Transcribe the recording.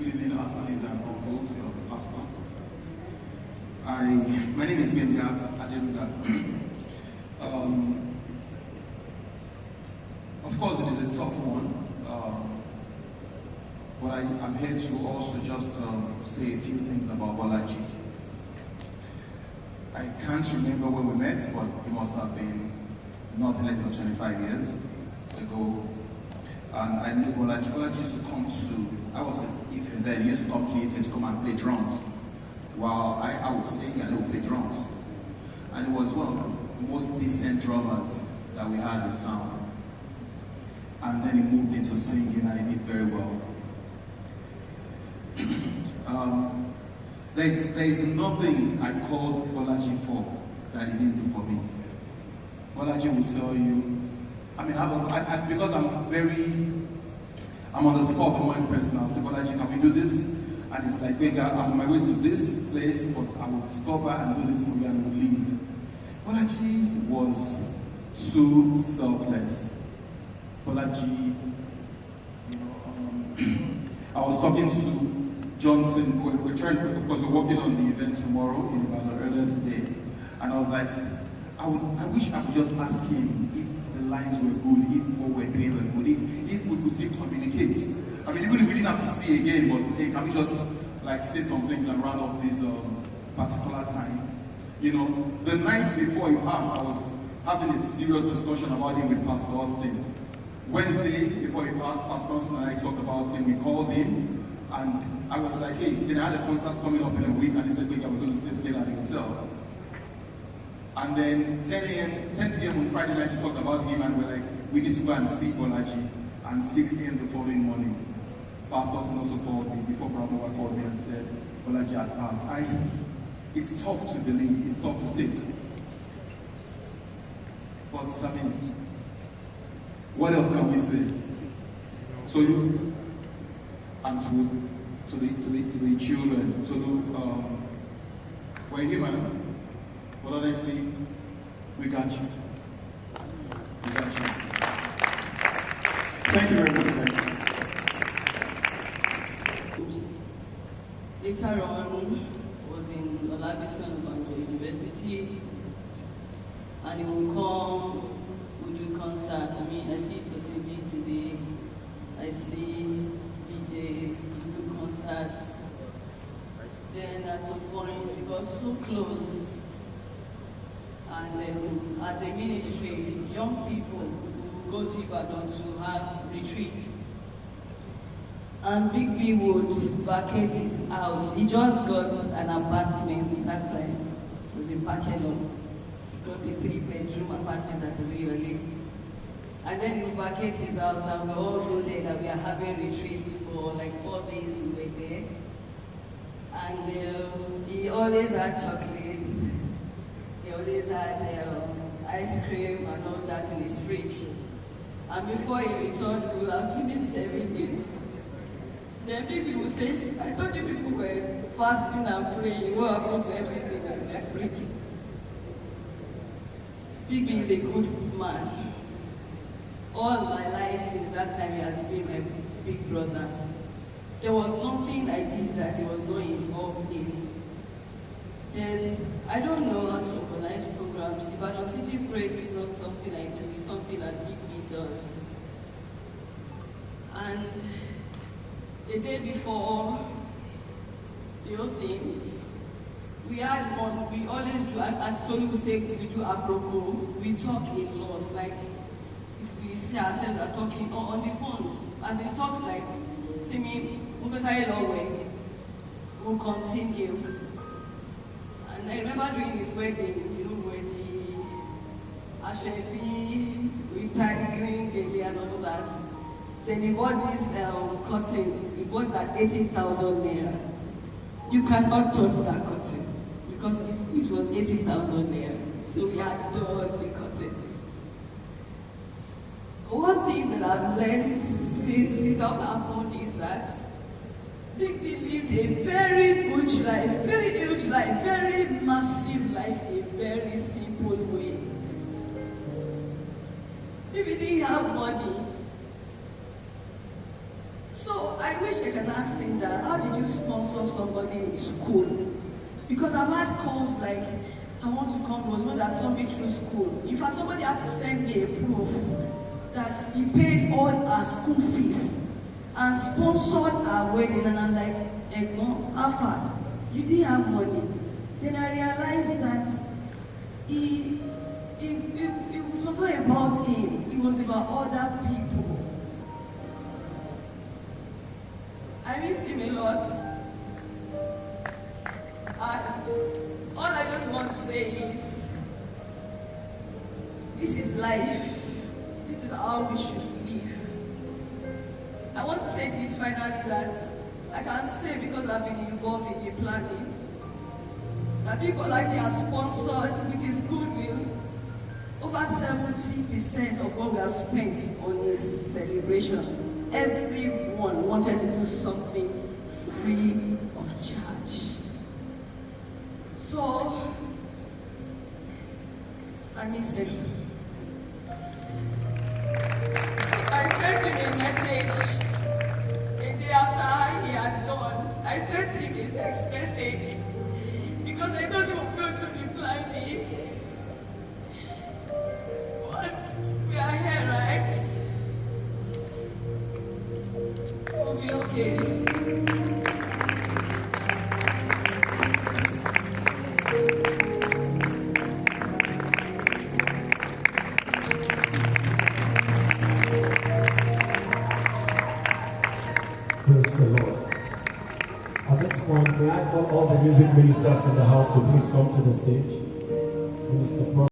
Good evening, aunties and uncles, pastors. My name is Benga Adeluga. Of course, it is a tough one, but I'm here to also just say a few things about Bolaji. I can't remember when we met, but it must have been not less than 25 years ago. And I knew Bolaji. Bolaji used to come to, I was in Ife then, he used to come to Ife to come and play drums. While I would sing and he would play drums. And he was one of the most decent drummers that we had in town. And then he moved into singing and he did very well. There's nothing I called Bolaji for that he didn't do for me. Bolaji will tell you, I mean, because I'm on the spot for one person, I'll say, Bolaji, can we do this? And it's like, I'm on my way to this place, but I will stop her and do this for you and we'll leave. Bolaji was too selfless. Bolaji, I was talking to Johnson, we're trying to, of course, we're working on the event tomorrow in Ibadan earlier today. And I was like, I wish I could just ask him if the lines were good, if what we're doing were good, if we could still communicate. I mean, even if we didn't have to see again, but hey, can we just like say some things and round up this particular time? You know, the night before he passed, I was having a serious discussion about him with Pastor Austin. Wednesday, before he passed, Pastor Austin and I talked about him. We called him, and I was like, hey, then I had a concert coming up in a week, and he said, wait, we're going to stay together at the hotel. And then 10 p.m. on Friday night, we talked about him, and we're like, we need to go and see Bolaji. And 6 a.m. the following morning, Pastor Austin also called me, before Brother called me and said, Bolaji had passed. It's tough to believe, it's tough to take. But, I mean, what else can we say? To you and to the children, we're human, but honestly, we got you. We got you. Thank you very much. Later on, was in Olabisi University, and he will come, we do concert. I mean, I see Tosinbi today, I see DJ, we do concerts. Then at some point, we got so close, and as a ministry, young people go to Ibadan to have retreat. And Big B would vacate his house. He just got an apartment that time. It was a bachelor. He got a 3-bedroom apartment at Riole. And then he would vacate his house and we all go there that we are having retreats for like 4 days we were there. And he always had chocolates. He always had ice cream and all that in his fridge. And before he returned, we will have finished everything. Then people will say, I thought you people were fasting and praying. What happened to everything in the fridge? Bibi is a good man. All my life since that time he has been my big brother. There was nothing I did that he was not involved in. Yes, I don't know how to organize programs. Ibadan City Praise is not something I do, it's something that Bibi does. And the day before the whole thing, we had one, we always do, as Tony would say, we do aproko, we talk a lot, like if we see ourselves are talking on the phone, as he talks like, Simi Alawo will continue. And I remember during his wedding, you know, where the Ashebi, we tied green, and all that. Then he bought this curtain. It was at 80,000 naira. You cannot touch that curtain because it was 80,000 naira. So we had adored the curtain. One thing that I've learned since it all happened is that Big B lived a very huge life, very huge life, very massive life, a very simple way. If he didn't have money, so I wish I can ask him that. How did you sponsor somebody in school? Because I've had calls like, I want to come. There was one that saw me through school. In fact, somebody had to send me a proof that he paid all our school fees and sponsored our wedding. And I'm like, Egmon, how far? You didn't have money. Then I realized that it was not about him. It was about other people. I miss him a lot. And all I just want to say is, this is life. This is how we should live. I want to say this finally, that I can say, because I've been involved in the planning, that Big Bolaji has sponsored, with his goodwill, over 70% of what we have spent on this celebration. Everyone wanted to do something free of charge. So, I miss him. I sent him a message a day after he had gone. I sent him a text message because I thought he was going to reply me. But we are here, right? We'll be okay. Praise the Lord. At this point, may I call all the music ministers in the house to please come to the stage. Minister